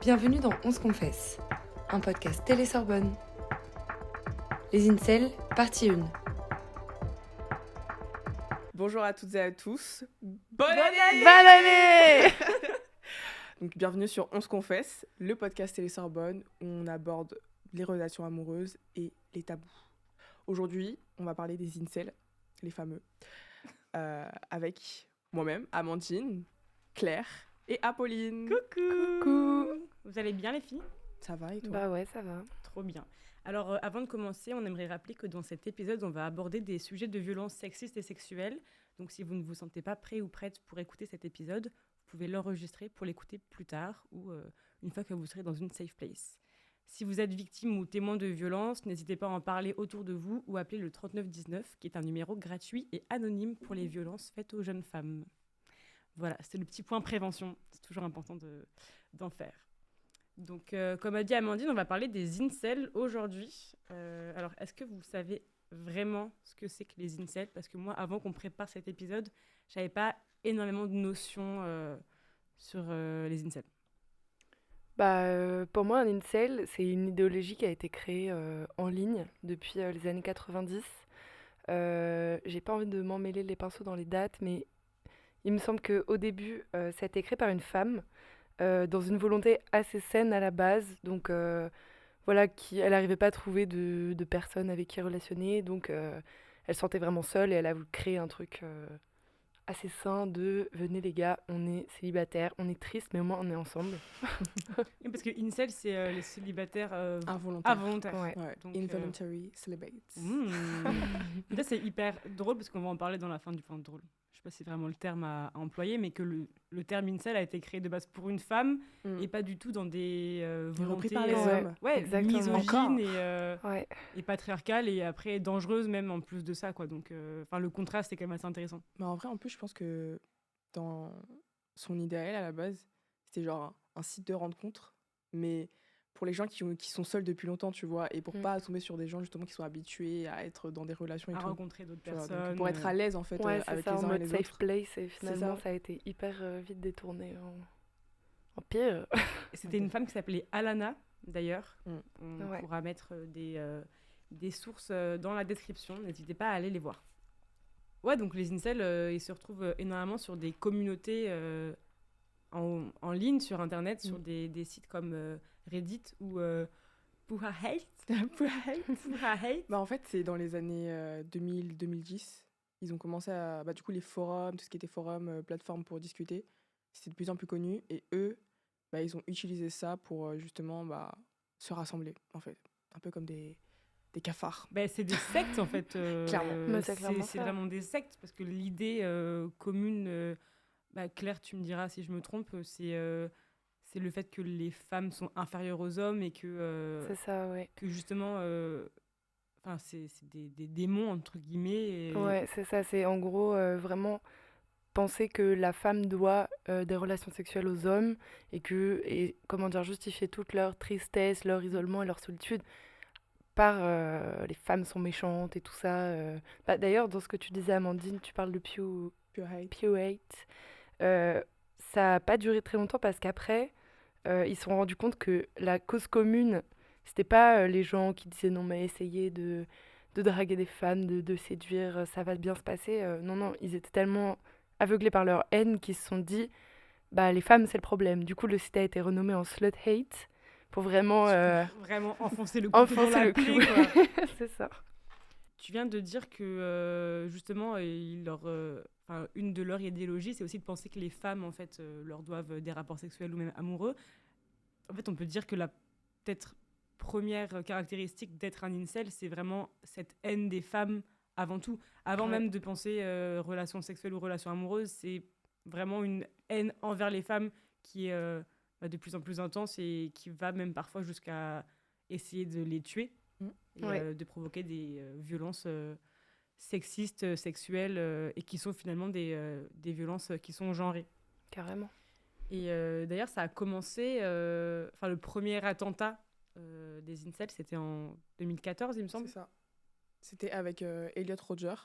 Bienvenue dans On se confesse, un podcast Télé-Sorbonne. Les Incels, partie 1. Bonjour à toutes et à tous. Bonne année. Bonne année. Donc bienvenue sur On se confesse, le podcast Télé-Sorbonne où on aborde les relations amoureuses et les tabous. Aujourd'hui, on va parler des incels, les fameux, avec moi-même, Amandine, Claire et Apolline. Coucou. Vous allez bien les filles ? Ça va et toi ? Bah ouais, ça va. Trop bien. Alors avant de commencer, on aimerait rappeler que dans cet épisode, on va aborder des sujets de violences sexistes et sexuelles. Donc si vous ne vous sentez pas prêt ou prête pour écouter cet épisode, vous pouvez l'enregistrer pour l'écouter plus tard ou une fois que vous serez dans une safe place. Si vous êtes victime ou témoin de violences, n'hésitez pas à en parler autour de vous ou appeler le 3919, qui est un numéro gratuit et anonyme pour les violences faites aux jeunes femmes. Voilà, c'est le petit point prévention. C'est toujours important d'en faire. Donc, comme a dit Amandine, on va parler des incels aujourd'hui. Alors, est-ce que vous savez vraiment ce que c'est que les incels ? Parce que moi, avant qu'on prépare cet épisode, je n'avais pas énormément de notions sur les incels. Pour moi, un incel, c'est une idéologie qui a été créée en ligne depuis les années 90. J'ai pas envie de m'emmêler les pinceaux dans les dates, mais il me semble qu'au début, ça a été créé par une femme dans une volonté assez saine à la base. Donc voilà, elle n'arrivait pas à trouver de personnes avec qui relationner. Donc elle se sentait vraiment seule et elle a voulu créer un truc assez sain de « Venez les gars, on est célibataires, on est tristes, mais au moins on est ensemble ». Oui, parce que incel, c'est les célibataires Involontaire. Ouais. Ouais. Donc, Involuntary celibates. Là, c'est hyper drôle parce qu'on va en parler dans la fin du point drôle. Je sais pas si c'est vraiment le terme à employer, mais que le terme incel a été créé de base pour une femme et pas du tout dans des volontés repris par les hommes. Exactement. misogynes Ouais. et patriarcales et après dangereuses même en plus de ça, quoi. Donc, le contraste est quand même assez intéressant. Mais en vrai, en plus, je pense que dans son idéal à la base, c'était genre un site de rencontre, mais pour les gens qui sont seuls depuis longtemps, tu vois, et pour pas tomber sur des gens justement qui sont habitués à être dans des relations et À tout. rencontrer d'autres Tu vois, donc personnes. pour être à l'aise en fait Ouais, c'est avec ça, les en uns et mode les safe autres. place, et finalement ça. ça a été hyper vite détourné en pire. C'était une femme qui s'appelait Alana, d'ailleurs. On Ouais. pourra mettre des sources dans la description. N'hésitez pas à aller les voir. Ouais, donc les incels, ils se retrouvent énormément sur des communautés en ligne, sur Internet, sur des sites comme Reddit ou Puhahate. Bah en fait, c'est dans les années 2000-2010, ils ont commencé à du coup les forums, tout ce qui était forum, plateforme pour discuter, c'était de plus en plus connu et eux ils ont utilisé ça pour justement se rassembler en fait, un peu comme des cafards. C'est des sectes en fait. Clairement. Mais c'est clairement c'est ça. vraiment des sectes parce que l'idée commune, Claire, tu me diras si je me trompe, c'est le fait que les femmes sont inférieures aux hommes et que C'est ça, ouais. que justement, c'est des démons entre guillemets. Ouais, c'est ça, c'est en gros vraiment penser que la femme doit des relations sexuelles aux hommes et comment dire, justifier toute leur tristesse, leur isolement et leur solitude par les femmes sont méchantes et tout ça. D'ailleurs, dans ce que tu disais, Amandine, tu parles de Pure hate. P08. Ça n'a pas duré très longtemps parce qu'après, ils se sont rendus compte que la cause commune, c'était pas les gens qui disaient non, mais essayez de draguer des femmes, de séduire, ça va bien se passer. Non, ils étaient tellement aveuglés par leur haine qu'ils se sont dit, les femmes, c'est le problème. Du coup, le site a été renommé en Slut Hate pour vraiment Vraiment enfoncer le clou dans enfoncer la le plaie, clou. quoi. C'est ça. Tu viens de dire que justement, une de leurs idéologies, c'est aussi de penser que les femmes en fait leur doivent des rapports sexuels ou même amoureux. En fait, on peut dire que la peut-être première caractéristique d'être un incel, c'est vraiment cette haine des femmes avant tout. Avant même de penser relations sexuelles ou relations amoureuses, c'est vraiment une haine envers les femmes qui est de plus en plus intense et qui va même parfois jusqu'à essayer de les tuer. Et de provoquer des violences sexistes, sexuelles, et qui sont finalement des violences qui sont genrées. Carrément. Et d'ailleurs, ça a commencé... le premier attentat des incels, c'était en 2014, il me semble. C'est ça. C'était avec Elliot Rodger.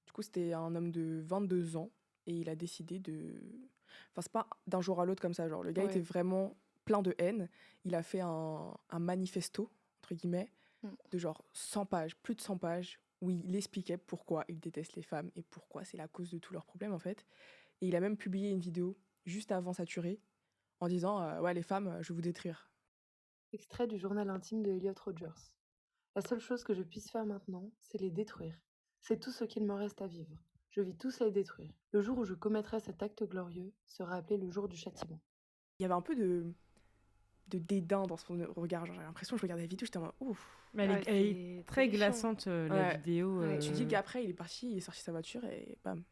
Du coup, c'était un homme de 22 ans et il a décidé de... Enfin, c'est pas d'un jour à l'autre comme ça. Genre, le gars était vraiment plein de haine, il a fait un manifesto, entre guillemets, de genre 100 pages, plus de 100 pages, où il expliquait pourquoi il déteste les femmes et pourquoi c'est la cause de tous leurs problèmes, en fait. Et il a même publié une vidéo juste avant sa tuerie en disant ouais, les femmes, je vais vous détruire. Extrait du journal intime de Elliot Rodgers. La seule chose que je puisse faire maintenant, c'est les détruire. C'est tout ce qu'il me reste à vivre. Je vis tous les détruire. Le jour où je commettrai cet acte glorieux sera appelé le jour du châtiment. Il y avait un peu de dédain dans son regard. Genre, j'avais l'impression, je regardais la vidéo, j'étais en mode ouf. Mais elle est très glaçante, la Ouais. vidéo. Ouais, tu dis qu'après, il est parti, il est sorti sa voiture et bam.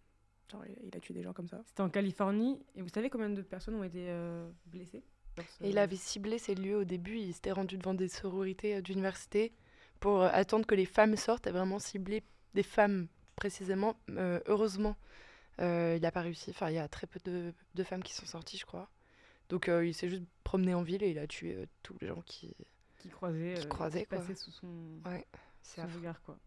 Genre, il a tué des gens comme ça. C'était en Californie. Et vous savez combien de personnes ont été blessées? Et il avait ciblé ces lieux au début, il s'était rendu devant des sororités d'université pour attendre que les femmes sortent et vraiment cibler des femmes précisément. Heureusement, il n'a pas réussi. Enfin, il y a très peu de femmes qui sont sorties, je crois. Donc il s'est juste promené en ville et il a tué tous les gens qui croisaient, qui quoi. passaient sous son, c'est son regard, quoi.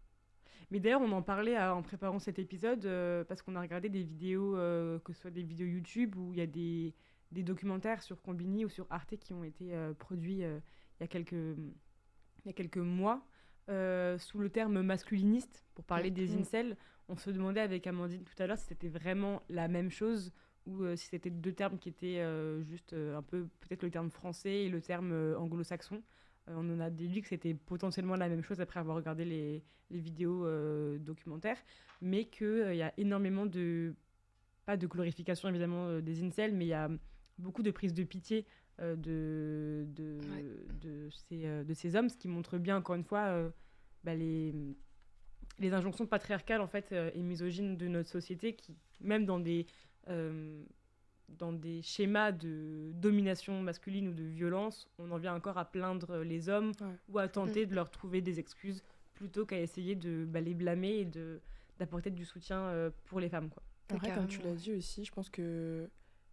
Mais d'ailleurs, on en parlait en préparant cet épisode parce qu'on a regardé des vidéos, que ce soit des vidéos YouTube où il y a des documentaires sur Combini ou sur Arte qui ont été produits il y a quelques mois sous le terme masculiniste pour parler des incels. On se demandait avec Amandine tout à l'heure si c'était vraiment la même chose ou si c'était deux termes qui étaient juste un peu peut-être le terme français et le terme anglo-saxon. On en a déduit que c'était potentiellement la même chose après avoir regardé les vidéos documentaires, mais qu'il y a énormément pas de glorification évidemment des incels, mais il y a beaucoup de prise de pitié de ces hommes, ce qui montre bien encore une fois les injonctions patriarcales en fait, et misogynes de notre société qui, même dans des schémas de domination masculine ou de violence, on en vient encore à plaindre les hommes ou à tenter de leur trouver des excuses plutôt qu'à essayer de les blâmer et d'apporter du soutien pour les femmes, quoi. Après, comme tu l'as dit aussi, je pense que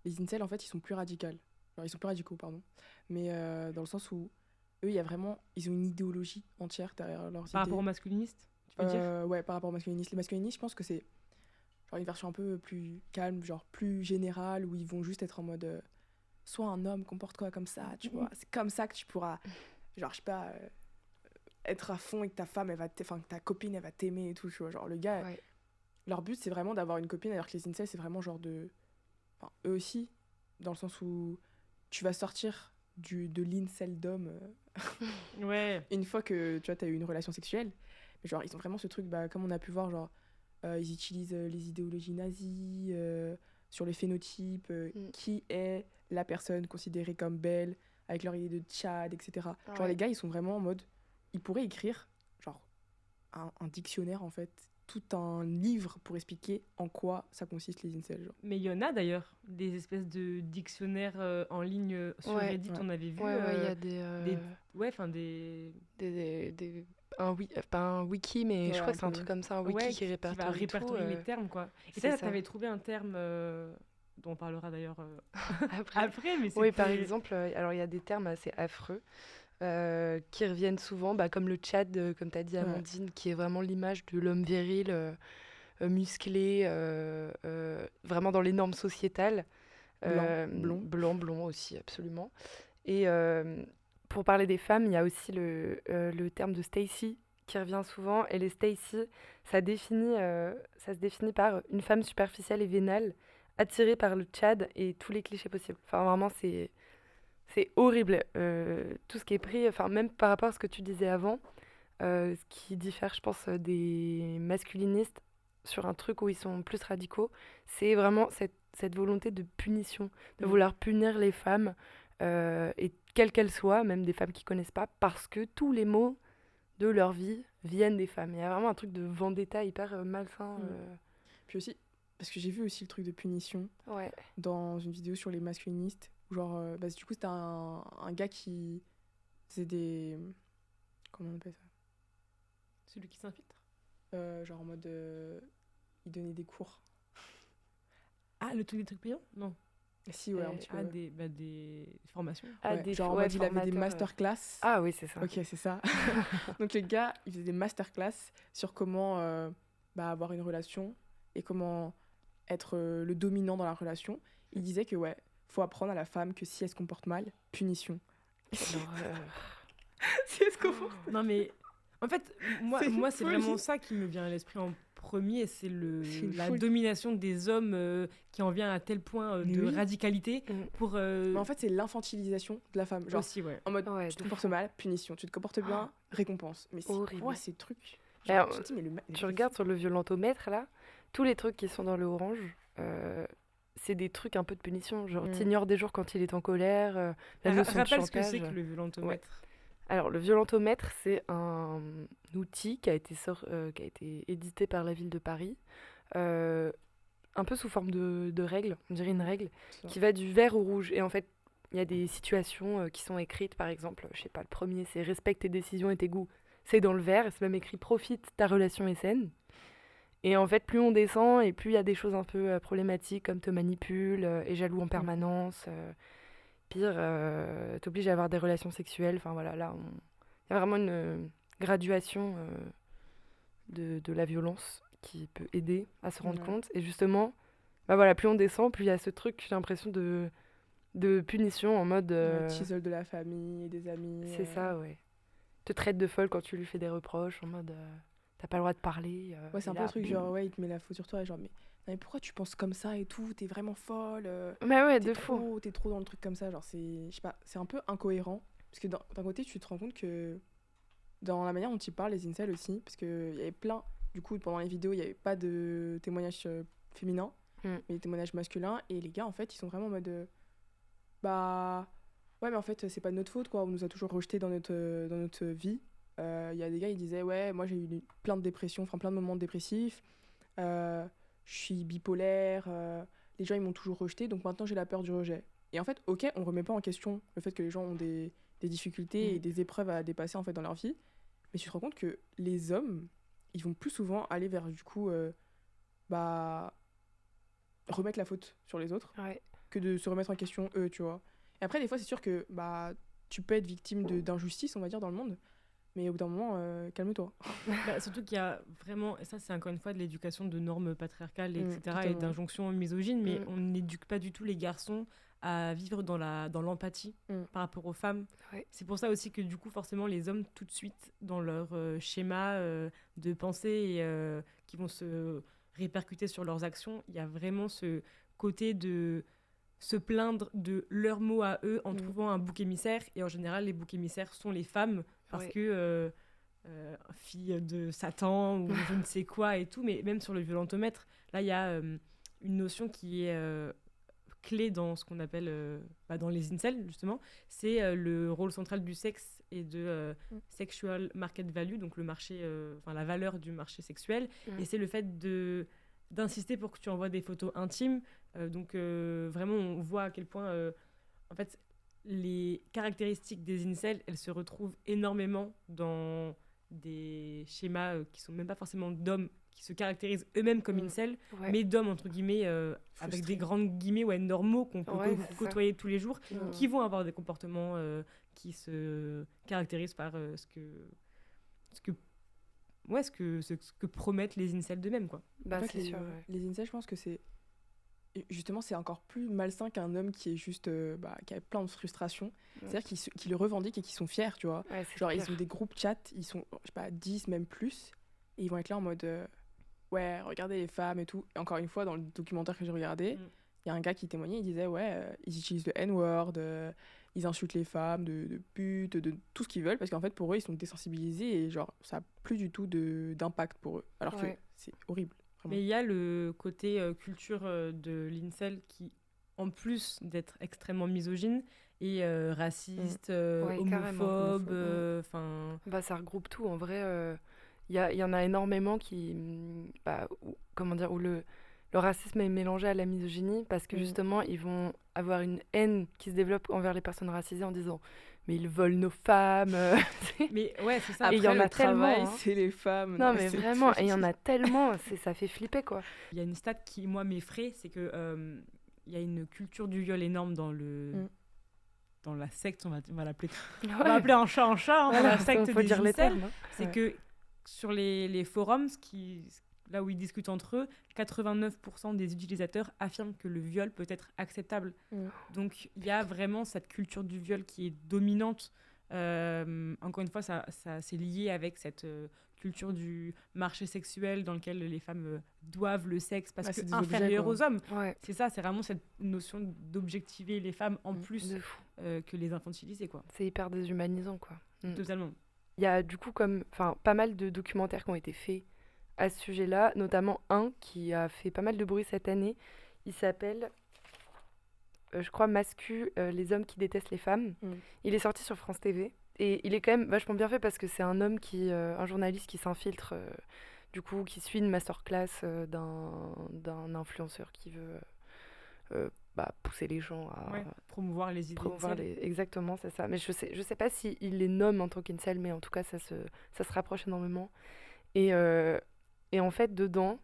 les incels, en fait, ils sont plus radicaux. Genre, ils sont plus radicaux, pardon. Mais dans le sens où eux, ils ont une idéologie entière derrière leurs idées. Par rapport aux masculinistes, tu veux dire? Ouais, par rapport aux masculinistes. Les masculinistes, je pense que c'est genre une version un peu plus calme, genre plus générale, où ils vont juste être en mode sois un homme, comporte-toi comme ça, tu vois. C'est comme ça que tu pourras, genre, je sais pas, être à fond et que ta femme, que ta copine, elle va t'aimer et tout, tu vois. Genre, le gars, leur but, c'est vraiment d'avoir une copine, alors que les incels, c'est vraiment genre Enfin, eux aussi, dans le sens où tu vas sortir de l'inceldom une fois que, tu vois, t'as eu une relation sexuelle. Mais genre, ils ont vraiment ce truc, comme on a pu voir, genre, ils utilisent les idéologies nazies sur les phénotypes, qui est la personne considérée comme belle, avec leur idée de Tchad, etc. Genre, les gars, ils sont vraiment en mode... Ils pourraient écrire, genre, un dictionnaire, en fait, tout un livre pour expliquer en quoi ça consiste les incels. Genre. Mais il y en a d'ailleurs, des espèces de dictionnaires en ligne sur Reddit, on avait vu. Il y a pas un wiki, mais je crois que c'est un truc comme ça, un wiki qui répertorie les termes, quoi. Et ça, t'avais trouvé un terme dont on parlera d'ailleurs après, mais oui, par exemple, alors il y a des termes assez affreux qui reviennent souvent, comme le Tchad, comme tu as dit, Amandine, qui est vraiment l'image de l'homme viril, musclé, vraiment dans les normes sociétales. Blond aussi, absolument. Et pour parler des femmes, il y a aussi le terme de Stacy qui revient souvent. Et les Stacy, ça se définit par une femme superficielle et vénale, attirée par le Tchad et tous les clichés possibles. Enfin, vraiment, c'est horrible. Tout ce qui est pris, même par rapport à ce que tu disais avant, ce qui diffère, je pense, des masculinistes sur un truc où ils sont plus radicaux, c'est vraiment cette volonté de punition, de vouloir punir les femmes, et quelles qu'elles soient, même des femmes qu'ils connaissent pas, parce que tous les maux de leur vie viennent des femmes. Il y a vraiment un truc de vendetta hyper malsain. Puis aussi, parce que j'ai vu aussi le truc de punition dans une vidéo sur les masculinistes, où genre, du coup, c'était un gars qui faisait des... Comment on appelle ça ? Celui qui s'infiltre ? Genre en mode... il donnait des cours. Ah, le truc des trucs payants ? Non. Si, ouais, un petit peu. Des formations. Genre en mode, il avait des masterclass. Ah oui, c'est ça. Ok, c'est ça. Donc le gars, il faisait des masterclass sur comment avoir une relation et comment être le dominant dans la relation. Il disait que, faut apprendre à la femme que si elle se comporte mal, punition. L'horreur. Si elle se comporte Non, mais en fait, moi, C'est moi c'est folie. vraiment ça qui me vient à l'esprit en premier, c'est une la folie. domination des hommes qui en vient à tel point Mais de oui. radicalité pour Mais en fait, c'est l'infantilisation de la femme. Genre, aussi, ouais. en mode, Ouais, tu te de comportes mal, punition. Tu te comportes bien, récompense. Mais c'est Horrible. quoi ces trucs? Mais Genre, alors, tu te dis, mais Tu regardes sur le violentomètre, là, tous les trucs qui sont dans le orange, c'est des trucs un peu de punition. Genre, t'ignores des jours quand il est en colère, la notion de Rappelle ce que chantage. c'est que le violentomètre. Alors, le violentomètre, c'est un outil qui a été édité par la ville de Paris, un peu sous forme de règle, on dirait une règle, Ça. qui va du vert au rouge. Et en fait, il y a des situations qui sont écrites, par exemple, je sais pas, le premier, c'est respecte tes décisions et tes goûts. C'est dans le vert, et c'est même écrit profite, ta relation est saine. Et en fait, plus on descend, et plus il y a des choses un peu problématiques, comme te manipule, est jaloux en permanence. Pire, t'oblige à avoir des relations sexuelles. Enfin voilà, là, il y a vraiment une graduation de la violence qui peut aider à se rendre Ouais. compte. Et justement, bah voilà, plus on descend, plus il y a ce truc, j'ai l'impression, de punition en mode... T'isole de la famille et des amis. c'est ça, ouais. Te traite de folle quand tu lui fais des reproches, en mode... t'as pas le droit de parler. Ouais, c'est et un peu là, le truc, boum. genre, ouais, il te met la faute sur toi, et genre, mais, non, mais pourquoi tu penses comme ça et tout? T'es vraiment folle. Mais ouais, T'es de fou. t'es trop dans le truc comme ça. Genre, je sais pas, c'est un peu incohérent. Parce que d'un côté, tu te rends compte que dans la manière dont ils parlent, les incels aussi, parce qu'il y avait plein, du coup, pendant les vidéos, il n'y avait pas de témoignages féminins, mais des témoignages masculins, et les gars, en fait, ils sont vraiment en mode, bah, ouais, mais en fait, c'est pas de notre faute, quoi, on nous a toujours rejetés dans notre vie. Il y a des gars, ils disaient, ouais, moi j'ai eu plein de dépressions, enfin plein de moments dépressifs, je suis bipolaire, les gens ils m'ont toujours rejeté, donc maintenant j'ai la peur du rejet. Et en fait, ok, on remet pas en question le fait que les gens ont des difficultés et des épreuves à dépasser en fait dans leur vie, mais tu te rends compte que les hommes, ils vont plus souvent aller vers du coup, bah, remettre la faute sur les autres Ouais. que de se remettre en question eux, tu vois. Et après, des fois, c'est sûr que bah, tu peux être victime d'injustice, on va dire, dans le monde, mais au bout d'un moment, calme-toi. Bah, surtout qu'il y a vraiment, et ça c'est encore une fois de l'éducation de normes patriarcales, etc., et totalement. d'injonctions misogynes, mais on n'éduque pas du tout les garçons à vivre dans l'empathie par rapport aux femmes. Ouais. C'est pour ça aussi que du coup, forcément, les hommes, tout de suite, dans leur schéma de pensée et, qui vont se répercuter sur leurs actions, il y a vraiment ce côté de se plaindre de leurs mots à eux en trouvant un bouc émissaire. Et en général, les boucs émissaires sont les femmes, parce que fille de Satan ou je ne sais quoi et tout. Mais même sur le violentomètre, là, il y a une notion qui est clé dans ce qu'on appelle, dans les incels, justement. C'est le rôle central du sexe et de sexual market value, donc le marché, la valeur du marché sexuel. Et c'est le fait d'insister pour que tu envoies des photos intimes. Donc vraiment, on voit à quel point, en fait, les caractéristiques des incels, elles se retrouvent énormément dans des schémas qui sont même pas forcément d'hommes qui se caractérisent eux-mêmes comme incels, mais d'hommes, entre guillemets, avec des grandes guillemets, normaux qu'on peut côtoyer tous les jours, qui vont avoir des comportements qui se caractérisent par ce que promettent les incels d'eux-mêmes, quoi. En fait, c'est sûr. Les incels, je pense que c'est encore plus malsain qu'un homme qui est juste qui a plein de frustrations. C'est-à-dire qu'ils le revendiquent et qu'ils sont fiers, tu vois. Genre, ils ont des groupes chat, ils sont, je sais pas, 10, même plus, et ils vont être là en mode ouais, regardez les femmes et tout. Et encore une fois, dans le documentaire que j'ai regardé, il y a un gars qui témoignait, il disait ouais, ils utilisent le N-word, ils insultent les femmes de putes, de tout ce qu'ils veulent, parce qu'en fait, pour eux, ils sont désensibilisés et genre, ça a plus du tout d'impact pour eux. Alors que c'est horrible. Vraiment. Mais il y a le côté culture de l'incel qui, en plus d'être extrêmement misogyne, et raciste, homophobe, ça regroupe tout. En vrai, il y en a énormément qui... où le racisme est mélangé à la misogynie, parce que justement, ils vont avoir une haine qui se développe envers les personnes racisées en disant « mais ils volent nos femmes ». Mais ouais, c'est ça. Après, il y en a tellement, c'est les femmes. Non, mais vraiment, et il y en a tellement, ça fait flipper, quoi. Il y a une stat qui, moi, m'effraie, c'est que il y a une culture du viol énorme dans la secte, on va l'appeler. On va appeler un chat, Voilà, la secte faut des dire les incels. termes. C'est que sur les forums, là où ils discutent entre eux, 89% des utilisateurs affirment que le viol peut être acceptable. Donc il y a vraiment cette culture du viol qui est dominante. Encore une fois, ça c'est lié avec cette culture du marché sexuel dans lequel les femmes doivent le sexe parce que inférieur aux hommes. Ouais. C'est ça, c'est vraiment cette notion d'objectiver les femmes en plus que les infantiliser, quoi. C'est hyper déshumanisant, quoi. Totalement. Il y a du coup pas mal de documentaires qui ont été faits à ce sujet-là, notamment un qui a fait pas mal de bruit cette année. Il s'appelle, je crois, Mascu, les hommes qui détestent les femmes. Il est sorti sur France TV. Et il est quand même vachement bien fait parce que c'est un homme un journaliste qui s'infiltre, du coup, qui suit une masterclass d'un influenceur qui veut pousser les gens à promouvoir les idées. Exactement, c'est ça. Mais je sais pas s'il les nomme en tant qu'incel, mais en tout cas, ça se rapproche énormément. Et en fait, dedans,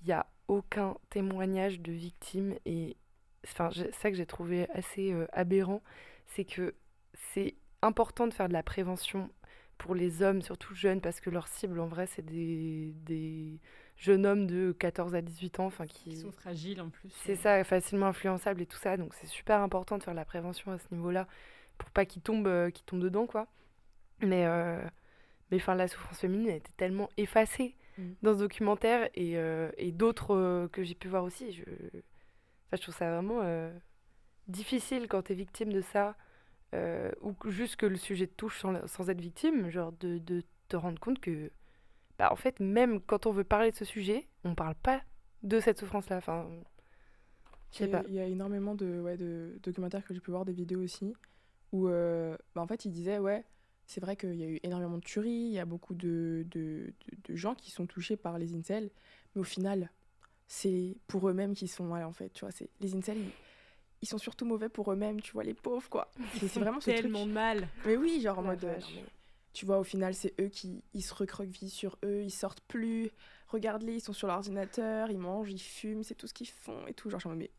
il n'y a aucun témoignage de victime. Et c'est ça que j'ai trouvé assez aberrant, c'est que c'est important de faire de la prévention pour les hommes, surtout jeunes, parce que leur cible, en vrai, c'est des jeunes hommes de 14 à 18 ans. Qui sont fragiles, en plus. C'est ça, facilement influençables et tout ça. Donc, c'est super important de faire de la prévention à ce niveau-là, pour pas qu'ils tombent dedans, quoi. Mais la souffrance féminine a été tellement effacée dans ce documentaire et d'autres que j'ai pu voir aussi. Je trouve ça vraiment difficile quand t'es victime de ça, ou juste que le sujet te touche sans être victime, genre de te rendre compte que, en fait, même quand on veut parler de ce sujet, on parle pas de cette souffrance-là. Enfin, je sais pas. Il y a énormément de documentaires que j'ai pu voir, des vidéos aussi, où en fait, ils disaient, c'est vrai qu'il y a eu énormément de tueries, il y a beaucoup de gens qui sont touchés par les incels, mais au final, c'est pour eux-mêmes qu'ils sont mal, en fait, tu vois. Les incels, ils sont surtout mauvais pour eux-mêmes, tu vois, les pauvres, quoi. C'est vraiment ce truc. Tellement mal. Mais oui, genre en mode... tu vois, au final, c'est eux ils se recroquevillent sur eux, ils sortent plus. Regarde-les, ils sont sur l'ordinateur, ils mangent, ils fument, c'est tout ce qu'ils font et tout. Genre, mais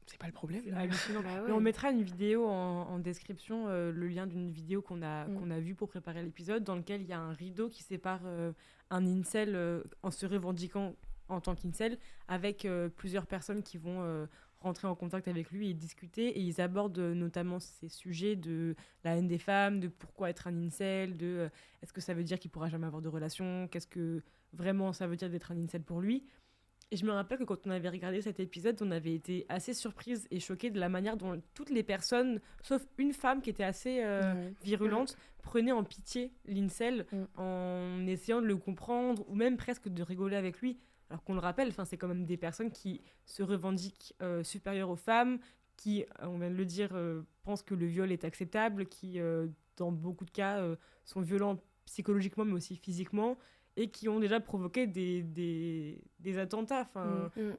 c'est pas le problème, là. Mais on mettra une vidéo en description, le lien d'une vidéo qu'on a vue pour préparer l'épisode, dans lequel il y a un rideau qui sépare un incel en se revendiquant en tant qu'incel, avec plusieurs personnes qui vont rentrer en contact avec lui et discuter, et ils abordent notamment ces sujets de la haine des femmes, de pourquoi être un incel, de est-ce que ça veut dire qu'il pourra jamais avoir de relation, qu'est-ce que vraiment ça veut dire d'être un incel pour lui. Et je me rappelle que quand on avait regardé cet épisode, on avait été assez surprise et choquée de la manière dont toutes les personnes, sauf une femme qui était assez virulente, prenaient en pitié l'incel en essayant de le comprendre ou même presque de rigoler avec lui. Alors qu'on le rappelle, c'est quand même des personnes qui se revendiquent supérieures aux femmes, qui, on vient de le dire, pensent que le viol est acceptable, qui, dans beaucoup de cas, sont violents psychologiquement mais aussi physiquement, et qui ont déjà provoqué des attentats.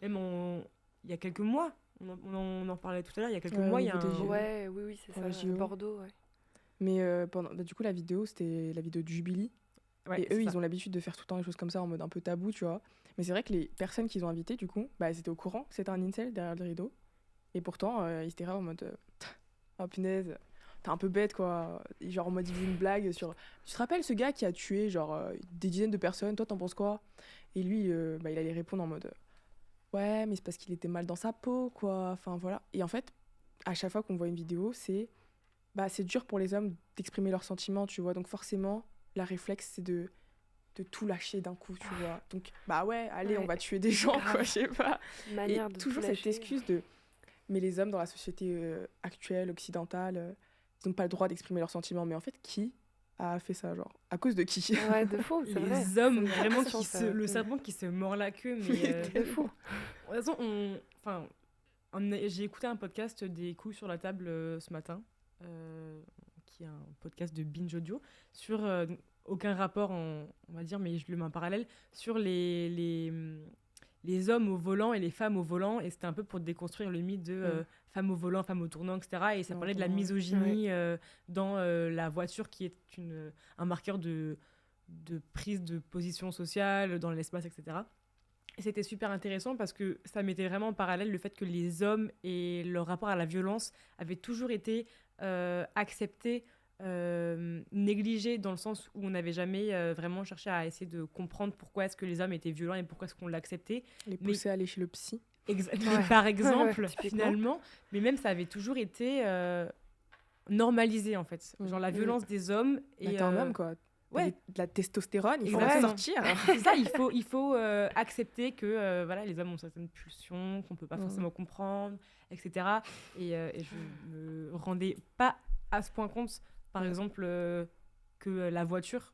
Même il y a quelques mois, on en parlait tout à l'heure, il y a quelques mois, il y a un... Oui, c'est ça, Bordeaux, ouais. Mais du coup, la vidéo, c'était la vidéo de Jubilee. Et eux, ils ont l'habitude de faire tout le temps des choses comme ça en mode un peu tabou, tu vois. Mais c'est vrai que les personnes qu'ils ont invitées, du coup, elles étaient au courant que c'était un incel derrière le rideau. Et pourtant, ils étaient là en mode oh punaise, t'es un peu bête, quoi. Et genre en mode, ils faisaient une blague sur... Tu te rappelles ce gars qui a tué genre des dizaines de personnes, toi t'en penses quoi? Et lui, il allait répondre en mode ouais, mais c'est parce qu'il était mal dans sa peau, quoi. Enfin voilà. Et en fait, à chaque fois qu'on voit une vidéo, c'est dur pour les hommes d'exprimer leurs sentiments, tu vois. Donc forcément, la réflexe, c'est de tout lâcher d'un coup, tu vois. Donc, allez, on va tuer des gens, quoi, je sais pas. Et toujours cette excuse de... Mais les hommes dans la société actuelle, occidentale, ils n'ont pas le droit d'exprimer leurs sentiments. Mais en fait, qui a fait ça, genre? À cause de qui? Ouais, de fou, c'est vrai. Les hommes, vraiment, le serpent qui se mord la queue, mais... de fou. De toute façon, j'ai écouté un podcast des couilles sur la table ce matin, qui est un podcast de Binge Audio, sur... aucun rapport, on va dire, mais je le mets en parallèle, sur les hommes au volant et les femmes au volant, et c'était un peu pour déconstruire le mythe de femmes au volant, femmes au tournant, etc. Et ça parlait de la misogynie dans la voiture, qui est un marqueur de prise de position sociale dans l'espace, etc. Et c'était super intéressant parce que ça mettait vraiment en parallèle le fait que les hommes et leur rapport à la violence avaient toujours été acceptés négligé dans le sens où on n'avait jamais vraiment cherché à essayer de comprendre pourquoi est-ce que les hommes étaient violents et pourquoi est-ce qu'on l'acceptait. Les pousser à aller chez le psy. Par exemple, typiquement. finalement. Mais même, ça avait toujours été normalisé, en fait. Genre la violence des hommes. Bah, Et t'es un homme, quoi. ouais. De la testostérone, il faut Exactement. la sortir. C'est ça, il faut accepter que voilà, les hommes ont certaines pulsions qu'on peut pas forcément comprendre, etc. Et je me rendais pas à ce point compte, par exemple, que la voiture,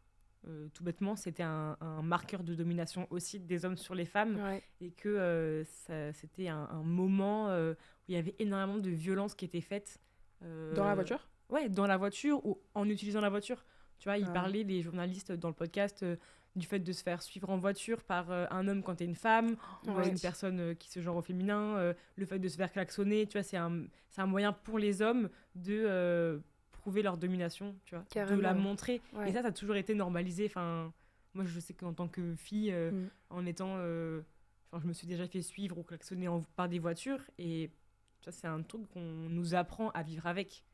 tout bêtement, c'était un marqueur de domination aussi des hommes sur les femmes, et que c'était un moment où il y avait énormément de violences qui étaient faites. Dans la voiture ? Ouais, dans la voiture ou en utilisant la voiture. Tu vois, ils parlaient, les journalistes dans le podcast, du fait de se faire suivre en voiture par un homme quand t'es une femme, ou une personne qui se genre au féminin, le fait de se faire klaxonner, tu vois, c'est un moyen pour les hommes de prouver leur domination, tu vois, de la montrer. Et ça a toujours été normalisé. Enfin, moi, je sais qu'en tant que fille, en étant... je me suis déjà fait suivre ou klaxonner par des voitures, et ça, c'est un truc qu'on nous apprend à vivre avec.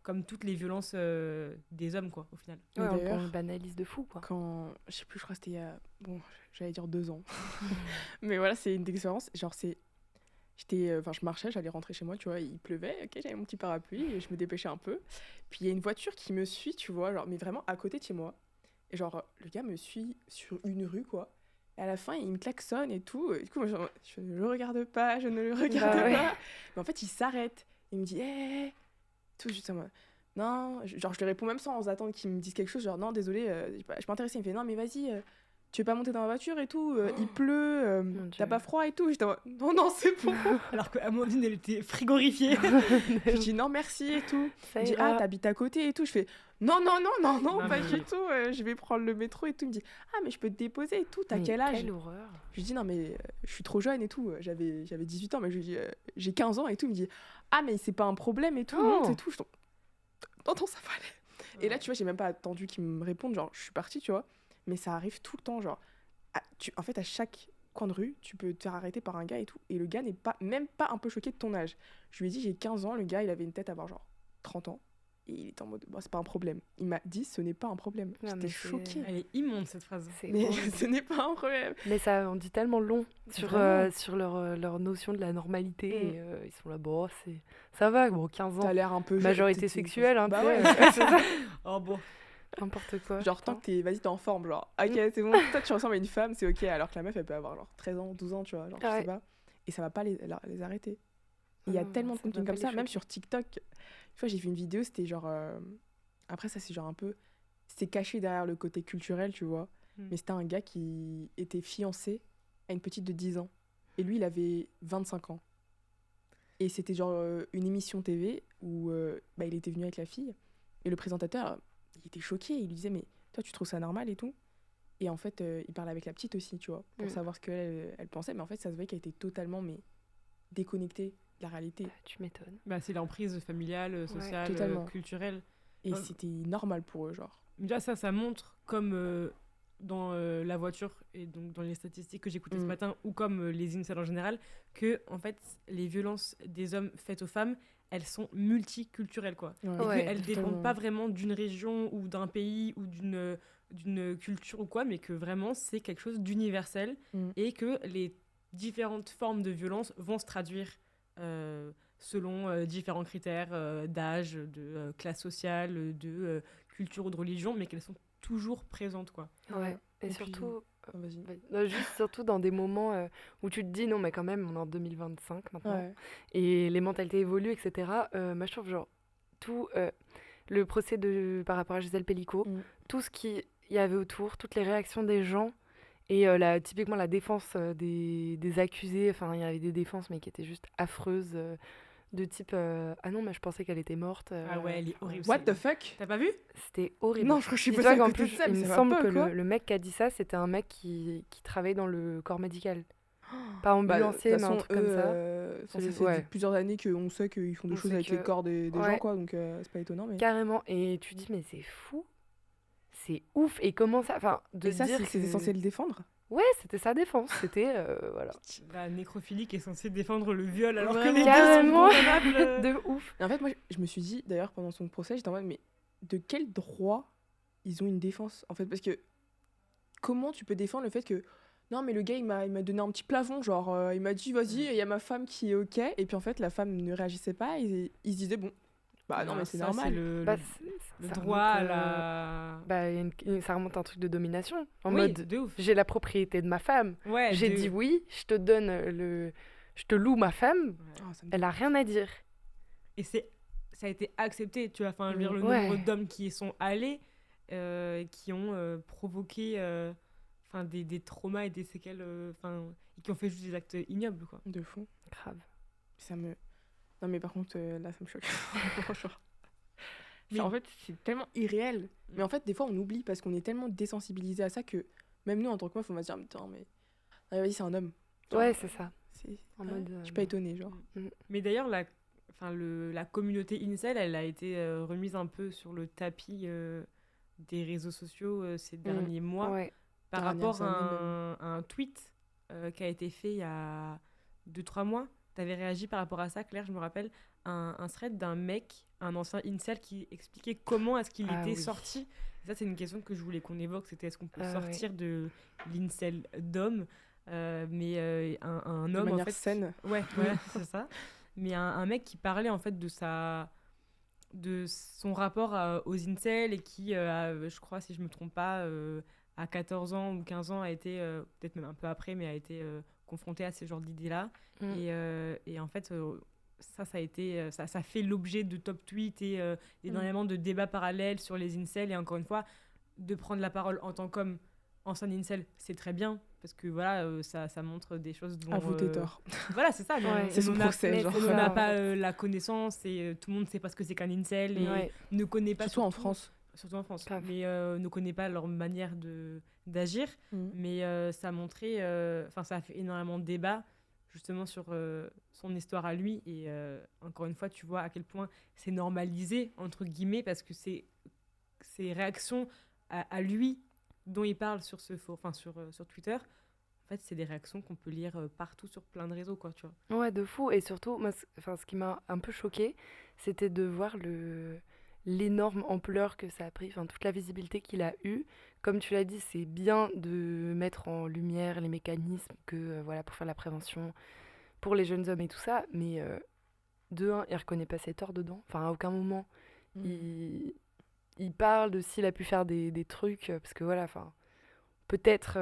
Comme toutes les violences des hommes, quoi, au final. On le banalise de fou, quoi. Quand, je sais plus, je crois que c'était il y a, j'allais dire 2 ans. Mais voilà, c'est une expérience. Genre, je marchais, j'allais rentrer chez moi, tu vois, il pleuvait, ok, j'avais mon petit parapluie, et je me dépêchais un peu. Puis il y a une voiture qui me suit, tu vois, genre, mais vraiment à côté de chez moi. Et genre, le gars me suit sur une rue, quoi. Et à la fin, il me klaxonne et tout. Et du coup, moi, je ne le regarde pas, je ne le regarde pas. Mais en fait, il s'arrête. Il me dit, hé, tout juste à moi. Non, genre je lui réponds même sans attendre qu'il me dise quelque chose, genre non, désolé, je suis pas intéressée. Il me fait non, mais vas-y, tu veux pas monter dans la voiture et tout, il pleut, t'as pas froid et tout. J'étais en mode, non, c'est bon. Alors qu'Amandine, elle était frigorifiée. Je dis non, merci et tout. Il me dit, ah, t'habites à côté et tout. Je fais non, pas du tout, je vais prendre le métro et tout. Il me dit, ah, mais je peux te déposer et tout, t'as quel âge? Quelle horreur. Je lui dis non, mais je suis trop jeune et tout. J'avais 18 ans, mais je lui dis, j'ai 15 ans et tout. Il me dit, ah, mais c'est pas un problème et tout, monte et tout. Je non, ça va aller. Et là, tu vois, j'ai même pas attendu qu'il me réponde, genre, je suis partie, tu vois. Mais ça arrive tout le temps, genre, en fait, à chaque coin de rue, tu peux te faire arrêter par un gars et tout. Et le gars n'est même pas un peu choqué de ton âge. Je lui ai dit, j'ai 15 ans, le gars, il avait une tête à avoir genre 30 ans. Et il était en mode, c'est pas un problème. Il m'a dit, ce n'est pas un problème. J'étais choquée. Elle est immonde, cette phrase. Mais ce n'est pas un problème. Mais ça en dit tellement long sur leur notion de la normalité. Et, ils sont là, bon, ça va, bon, 15 ans. T'as l'air un peu... Majorité sexuelle, hein. Bah ouais. Oh bon. N'importe quoi. Genre, tant que t'es en forme, genre, ok, c'est bon, toi tu ressembles à une femme, c'est ok. Alors que la meuf, elle peut avoir genre 13 ans, 12 ans, tu vois, genre, je sais pas. Et ça va pas les arrêter. Il y a tellement de contenu comme ça, même sur TikTok. Une fois, j'ai vu une vidéo, c'était genre... Après, ça, c'est genre un peu... C'était caché derrière le côté culturel, tu vois. Mais c'était un gars qui était fiancé à une petite de 10 ans. Et lui, il avait 25 ans. Et c'était genre une émission TV où il était venu avec la fille. Et le présentateur, il était choqué. Il lui disait, mais toi, tu trouves ça normal et tout? Et en fait, il parlait avec la petite aussi, tu vois, pour savoir ce qu'elle elle pensait. Mais en fait, ça se voyait qu'elle était totalement déconnectée de la réalité. Tu m'étonnes. C'est l'emprise familiale, sociale, culturelle. Et c'était normal pour eux, genre. Déjà, ça montre comme dans la voiture et donc dans les statistiques que j'écoutais ce matin, ou comme les incels en général, que en fait, les violences des hommes faites aux femmes, elles sont multiculturelles, quoi. Et qu'elles dépendent pas vraiment d'une région ou d'un pays ou d'une culture ou quoi, mais que vraiment, c'est quelque chose d'universel et que les différentes formes de violence vont se traduire selon différents critères d'âge, de classe sociale, de culture ou de religion, mais qu'elles sont toujours présentes, quoi. Ouais. Et surtout, surtout dans des moments où tu te dis non, mais quand même, on est en 2025 maintenant, et les mentalités évoluent, etc. Moi, je trouve genre tout le procès par rapport à Gisèle Pelicot, tout ce qu'il y avait autour, toutes les réactions des gens. Et typiquement la défense des accusés, enfin il y avait des défenses mais qui étaient juste affreuses, de type ah non mais je pensais qu'elle était morte. Ah ouais, elle est horrible. What the fuck? T'as pas vu? C'était horrible. Non, je crois que je suis pas en plus, il me semble que le mec qui a dit ça, c'était un mec qui travaillait dans le corps médical. Pas ambulancier, mais un truc comme ça. Ça fait depuis plusieurs années qu'on sait qu'ils font des choses avec les corps des gens, quoi, donc c'est pas étonnant. Mais... Carrément, et tu dis mais c'est fou. C'est ouf, et comment ça... Enfin, de ça, dire c'est censé le défendre? Ouais, c'était sa défense, c'était... voilà. La nécrophilie qui est censée défendre le viol, alors que les deux sont condamnables. De ouf. Et en fait, moi, je me suis dit, d'ailleurs, pendant son procès, j'étais en mode, mais de quel droit ils ont une défense, en fait? Parce que comment tu peux défendre le fait que non, mais le gars, il m'a donné un petit plafond, genre, il m'a dit, vas-y, il y a ma femme qui est OK. Et puis en fait, la femme ne réagissait pas. Et il se disait, bon, bah non, mais c'est ça, normal. le Bah, le ça droit à remonte, la... bah, ça remonte à un truc de domination. En Oui, mode, de ouf. j'ai la propriété de ma femme. Ouais, J'ai de- dit oui, je te loue ma femme. Ouais. Ah, ça me Elle a rien à dire. Et ça a été accepté, tu vois. Enfin, je veux dire, le Ouais. nombre d'hommes qui y sont allés, qui ont provoqué des traumas et des séquelles, et qui ont fait juste des actes ignobles, quoi. de fou. Grave. Ça me. Non, mais par contre, là, ça me choque. Franchement. Mais- En fait, c'est tellement irréel. Mais en fait, des fois, on oublie parce qu'on est tellement désensibilisé à ça que même nous, en tant que meuf, on va se dire, putain, mais. Ah, vas-y, c'est un homme. Genre, Ouais, c'est ça. c'est- En ouais, mode, Je suis pas étonnée, genre. Mais d'ailleurs, la communauté incel, elle a été remise un peu sur le tapis des réseaux sociaux ces derniers mois Ouais. par Dernières rapport à années, un tweet qui a été fait il y a 2-3 mois. Tu avais réagi par rapport à ça, Claire, je me rappelle, un thread d'un mec, un ancien incel, qui expliquait comment est-ce qu'il Ah était oui. sorti. Et ça, c'est une question que je voulais qu'on évoque, c'était est-ce qu'on peut Ah sortir de l'incel d'homme, mais un De homme, en manière fait... saine. Ouais, voilà, c'est ça. Mais un mec qui parlait en fait de son rapport aux incels et qui, je crois, si je me trompe pas, à 14 ans ou 15 ans, a été, peut-être même un peu après, mais a été confronté à ce genre d'idées-là. Mm. Et en fait, ça a été, ça fait l'objet de top tweets et énormément de débats parallèles sur les incels. Et encore une fois, de prendre la parole en tant qu'homme ancien incel, c'est très bien. Parce que voilà, ça montre des choses dont... À vous, t'es tort. Voilà, c'est ça. mais Ouais. on- C'est son on a- procès, mais genre. c'est on ça, n'a en pas fait. la connaissance et tout le monde ne sait pas ce que c'est qu'un incel et Ouais. ne connaît pas Surtout en France. surtout en France, Grave. mais ne connaît pas leur manière d'agir. Mais ça a montré, ça a fait énormément de débats justement sur son histoire à lui. Et encore une fois, tu vois à quel point c'est normalisé, entre guillemets, parce que ces réactions à lui dont il parle sur sur Twitter, en fait, c'est des réactions qu'on peut lire partout sur plein de réseaux, quoi, tu vois. Ouais, de fou. Et surtout, moi, ce qui m'a un peu choquée, c'était de voir l'énorme ampleur que ça a pris, enfin, toute la visibilité qu'il a eue. Comme tu l'as dit, c'est bien de mettre en lumière les mécanismes voilà, pour faire la prévention pour les jeunes hommes et tout ça, mais de un, il reconnaît pas ses torts dedans. Enfin, à aucun moment, il parle de s'il a pu faire des trucs, parce que voilà, enfin, peut-être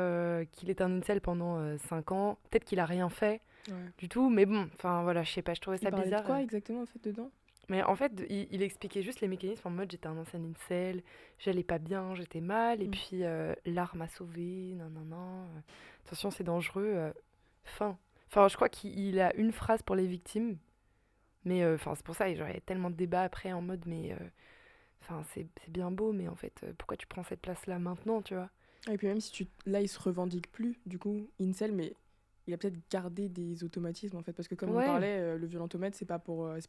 qu'il est un incel pendant 5 ans, peut-être qu'il a rien fait Ouais. du tout, mais bon, enfin voilà, je sais pas, je trouvais Il ça parlait bizarre. de quoi exactement, en fait, dedans? Mais en fait, il expliquait juste les mécanismes en mode j'étais un ancien incel, j'allais pas bien, j'étais mal, et puis l'art m'a sauvé, non, non, non. Attention, c'est dangereux. Fin. Enfin, je crois qu'il a une phrase pour les victimes, mais c'est pour ça, genre, il y a tellement de débats après en mode, mais c'est bien beau, mais en fait, pourquoi tu prends cette place-là maintenant, tu vois? Et puis même si là, il se revendique plus, du coup, incel, mais il a peut-être gardé des automatismes, en fait. Parce que comme on Ouais. parlait, le violentomètre, c'est pas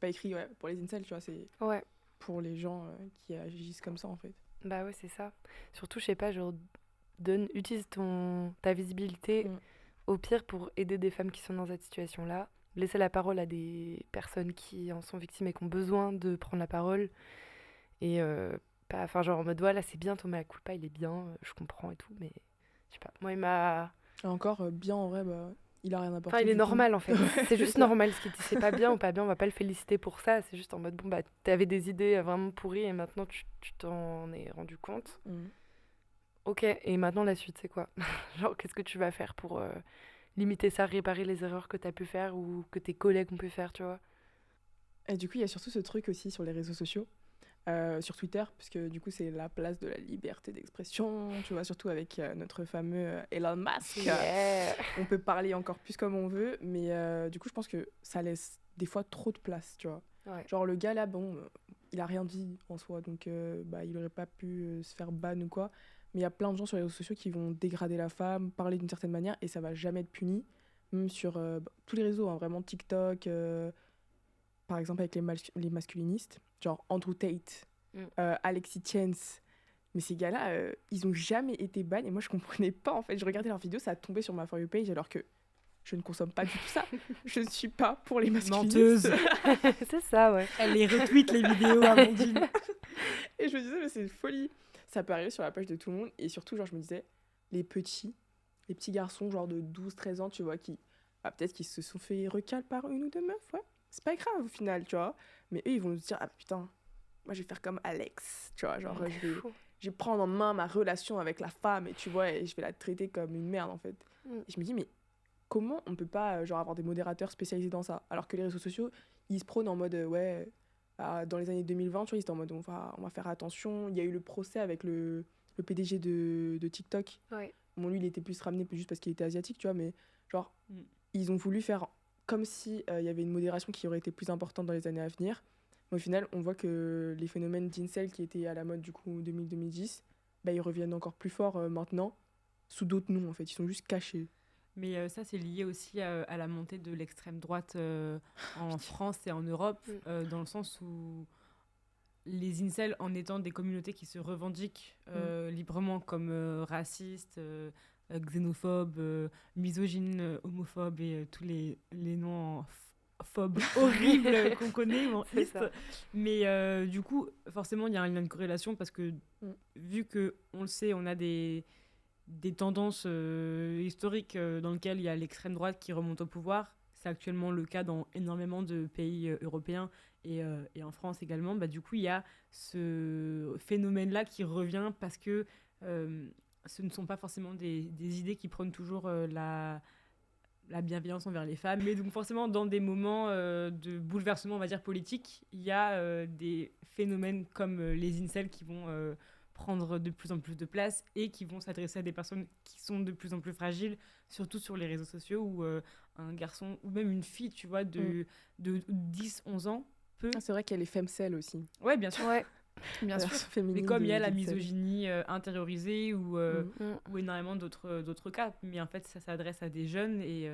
écrit pour les incels, tu vois, c'est Ouais. pour les gens qui agissent comme ça, en fait. Bah ouais, c'est ça. Surtout, je sais pas, genre, utilise ta visibilité au pire pour aider des femmes qui sont dans cette situation-là. Laisser la parole à des personnes qui en sont victimes et qui ont besoin de prendre la parole. Et genre en mode, voilà, c'est bien, ton mea culpa, il est bien, je comprends et tout, mais je sais pas. Moi, il m'a. Et encore, bien en vrai, bah, il a rien apporté. Enfin, il est du coup. normal en fait. C'est juste ça. normal ce qu'il dit. C'est pas bien ou pas bien, on va pas le féliciter pour ça. C'est juste en mode, bon, bah, t'avais des idées vraiment pourries et maintenant tu t'en es rendu compte. Ok, et maintenant la suite, c'est quoi? Genre, qu'est-ce que tu vas faire pour limiter ça, réparer les erreurs que t'as pu faire ou que tes collègues ont pu faire, tu vois? Et du coup, il y a surtout ce truc aussi sur les réseaux sociaux, sur Twitter, parce que du coup, c'est la place de la liberté d'expression, tu vois, surtout avec notre fameux Elon Musk. Yeah. On peut parler encore plus comme on veut, mais du coup, je pense que ça laisse des fois trop de place, tu vois. Ouais. Genre, le gars là, bon, il a rien dit en soi, donc il aurait pas pu se faire ban ou quoi. Mais il y a plein de gens sur les réseaux sociaux qui vont dégrader la femme, parler d'une certaine manière, et ça va jamais être puni. Même sur tous les réseaux, hein, vraiment TikTok, par exemple avec les masculinistes, genre Andrew Tate, Alexis Chance. Mais ces gars-là, ils ont jamais été bans, et moi je comprenais pas en fait. Je regardais leurs vidéos, ça tombait sur ma For You page alors que je ne consomme pas du tout ça. Je ne suis pas pour les masculinistes. Menteuse. C'est ça, ouais. Elle les retweet les vidéos, Amandine. Et je me disais, mais c'est une folie. Ça peut arriver sur la page de tout le monde. Et surtout, genre, je me disais, les petits garçons, genre de 12-13 ans, tu vois, qui, peut-être qu'ils se sont fait recal par une ou deux meufs, ouais. C'est pas grave au final, tu vois. Mais eux, ils vont se dire, ah putain, moi, je vais faire comme Alex, tu vois. Genre, je vais prendre en main ma relation avec la femme, et tu vois, et je vais la traiter comme une merde, en fait. Et je me dis, mais comment on peut pas, genre, avoir des modérateurs spécialisés dans ça? Alors que les réseaux sociaux, ils se prônent en mode, dans les années 2020, tu vois, ils étaient en mode, on va faire attention. Il y a eu le procès avec le PDG de TikTok. Ouais. Bon, lui, il était plus ramené juste parce qu'il était asiatique, tu vois, mais genre, ils ont voulu faire comme si il y avait une modération qui aurait été plus importante dans les années à venir. Mais au final, on voit que les phénomènes d'incel qui étaient à la mode, du coup, 2000-2010, ils reviennent encore plus fort maintenant, sous d'autres noms, en fait. Ils sont juste cachés. Mais ça, c'est lié aussi à la montée de l'extrême droite en France et en Europe, dans le sens où les incels, en étant des communautés qui se revendiquent librement comme racistes, xénophobes, misogynes, homophobes et tous les noms phobes horribles qu'on connaît, mais du coup, forcément, il y a une corrélation parce que vu qu'on le sait, on a des tendances historiques dans lesquelles il y a l'extrême droite qui remonte au pouvoir. C'est actuellement le cas dans énormément de pays européens et en France également. Du coup, il y a ce phénomène-là qui revient parce que ce ne sont pas forcément des idées qui prônent toujours la bienveillance envers les femmes. Mais donc forcément, dans des moments de bouleversement, on va dire, politique, il y a des phénomènes comme les incels qui vont prendre de plus en plus de place et qui vont s'adresser à des personnes qui sont de plus en plus fragiles, surtout sur les réseaux sociaux où un garçon ou même une fille, tu vois, de 10-11 ans peut... C'est vrai qu'il y a les femcelles aussi. Ouais, bien sûr. Ouais. Bien sûr. Mais comme il y a la misogynie intériorisée ou énormément d'autres cas, mais en fait, ça s'adresse à des jeunes et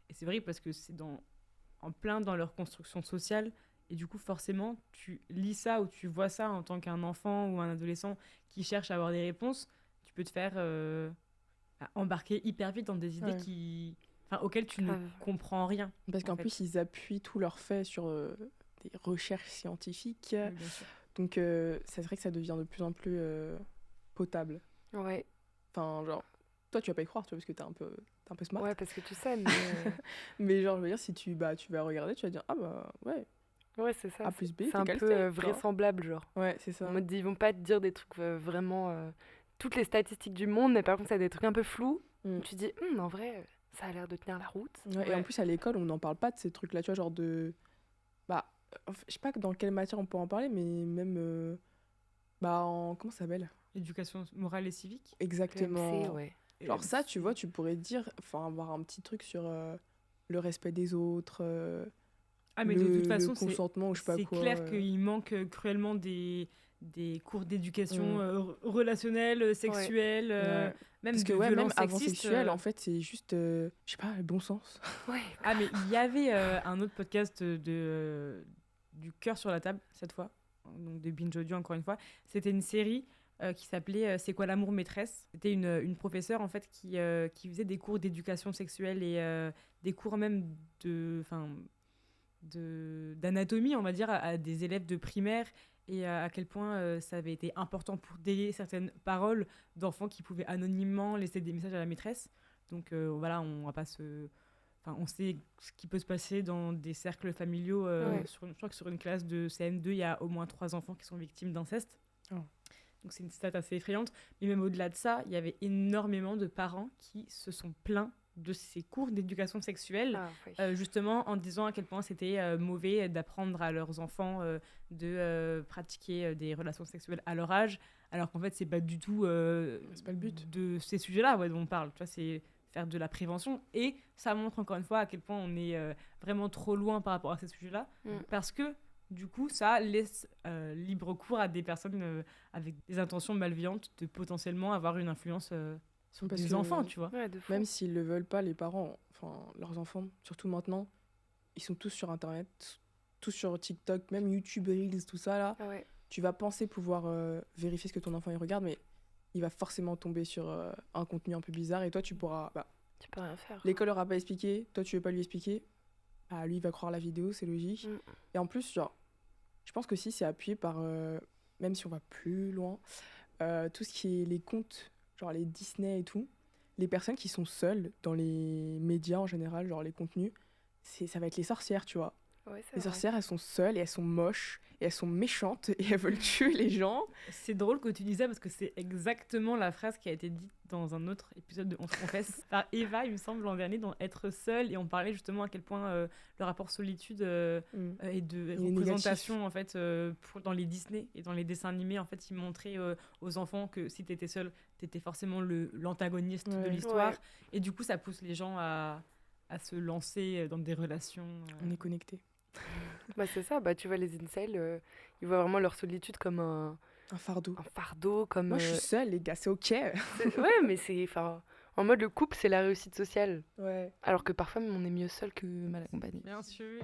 c'est vrai parce que c'est en plein dans leur construction sociale. Et du coup, forcément, tu lis ça ou tu vois ça en tant qu'un enfant ou un adolescent qui cherche à avoir des réponses, tu peux te faire embarquer hyper vite dans des idées auxquelles tu ne comprends rien. Parce qu'en plus, ils appuient tous leurs faits sur des recherches scientifiques. Oui, bien sûr. Donc, c'est vrai que ça devient de plus en plus potable. Ouais. Enfin, genre, toi, tu vas pas y croire, tu vois, parce que t'es un peu smart. Ouais, parce que tu sais, mais... mais genre, je veux dire, si tu vas regarder, tu vas dire, ah bah, ouais. Ouais, c'est ça. A plus B, c'est un peu vraisemblable, genre. Ouais, c'est ça. En mode, ils vont pas te dire des trucs vraiment... toutes les statistiques du monde, mais par contre, ça a des trucs un peu flous. Tu te dis, en vrai, ça a l'air de tenir la route. Ouais. Et en plus, à l'école, on n'en parle pas de ces trucs-là, tu vois, genre de... je sais pas dans quelle matière on peut en parler, mais même... comment ça s'appelle ? Éducation morale et civique. Exactement. EMC, ouais. Genre ça, tu vois, tu pourrais dire... Enfin, avoir un petit truc sur le respect des autres... mais de toute façon, le consentement ou je sais pas quoi. C'est clair qu'il manque cruellement des cours d'éducation relationnelle, sexuelle, même parce de que violence même avant sexiste. sexuelle, en fait, c'est juste, je sais pas, le bon sens. Ouais. Mais il y avait un autre podcast du cœur sur la table, cette fois, donc de Binge Audio encore une fois. C'était une série qui s'appelait C'est quoi l'amour maîtresse ? C'était une professeure en fait qui faisait des cours d'éducation sexuelle et des cours même d'anatomie, on va dire, à des élèves de primaire et à quel point ça avait été important pour délier certaines paroles d'enfants qui pouvaient anonymement laisser des messages à la maîtresse. Donc voilà, on va pas on sait ce qui peut se passer dans des cercles familiaux. Je crois que sur une classe de CM2, il y a au moins 3 enfants qui sont victimes d'inceste. Oh. Donc c'est une stat assez effrayante. Mais même au-delà de ça, il y avait énormément de parents qui se sont plaints de ces cours d'éducation sexuelle, justement en disant à quel point c'était mauvais d'apprendre à leurs enfants de pratiquer des relations sexuelles à leur âge, alors qu'en fait c'est pas du tout c'est pas le but de ces sujets-là dont on parle. Tu vois, c'est faire de la prévention et ça montre encore une fois à quel point on est vraiment trop loin par rapport à ces sujets-là, parce que du coup ça laisse libre cours à des personnes avec des intentions malveillantes de potentiellement avoir une influence sur des enfants, tu vois. Ouais, même s'ils le veulent pas, les parents, enfin leurs enfants, surtout maintenant, ils sont tous sur internet, tous sur TikTok, même YouTube Reels, tout ça là. Tu vas penser pouvoir vérifier ce que ton enfant il regarde, mais il va forcément tomber sur un contenu un peu bizarre et toi tu pourras... tu peux rien faire. L'école leur a pas expliqué, toi tu veux pas lui expliquer, lui il va croire la vidéo, c'est logique. Et en plus, genre, je pense que si c'est appuyé par même si on va plus loin, tout ce qui est les contes, genre les Disney et tout, les personnes qui sont seules dans les médias en général, genre les contenus, ça va être les sorcières, tu vois. Ouais, c'est Les vrai. sorcières, elles sont seules et elles sont moches et elles sont méchantes et elles veulent tuer les gens. C'est drôle que tu dis ça parce que c'est exactement la phrase qui a été dite dans un autre épisode de On se confesse par Eva, il me semble, l'an dernier, dans Être seule. Et on parlait justement à quel point le rapport solitude et de Il est représentation, en fait, dans les Disney et dans les dessins animés, en fait, ils montraient aux enfants que si t'étais seule, t'étais forcément l'antagoniste de Ouais. l'histoire. Ouais. Et du coup, ça pousse les gens à se lancer dans des relations. On est connectés. Bah, c'est ça, bah, tu vois, les incels, ils voient vraiment leur solitude comme un Un fardeau. fardeau, Moi, je suis seule, les gars, c'est ok. Ouais, mais c'est... Enfin, en mode, le couple, c'est la réussite sociale. Ouais. Alors que parfois, on est mieux seul que mal accompagné. Bien sûr.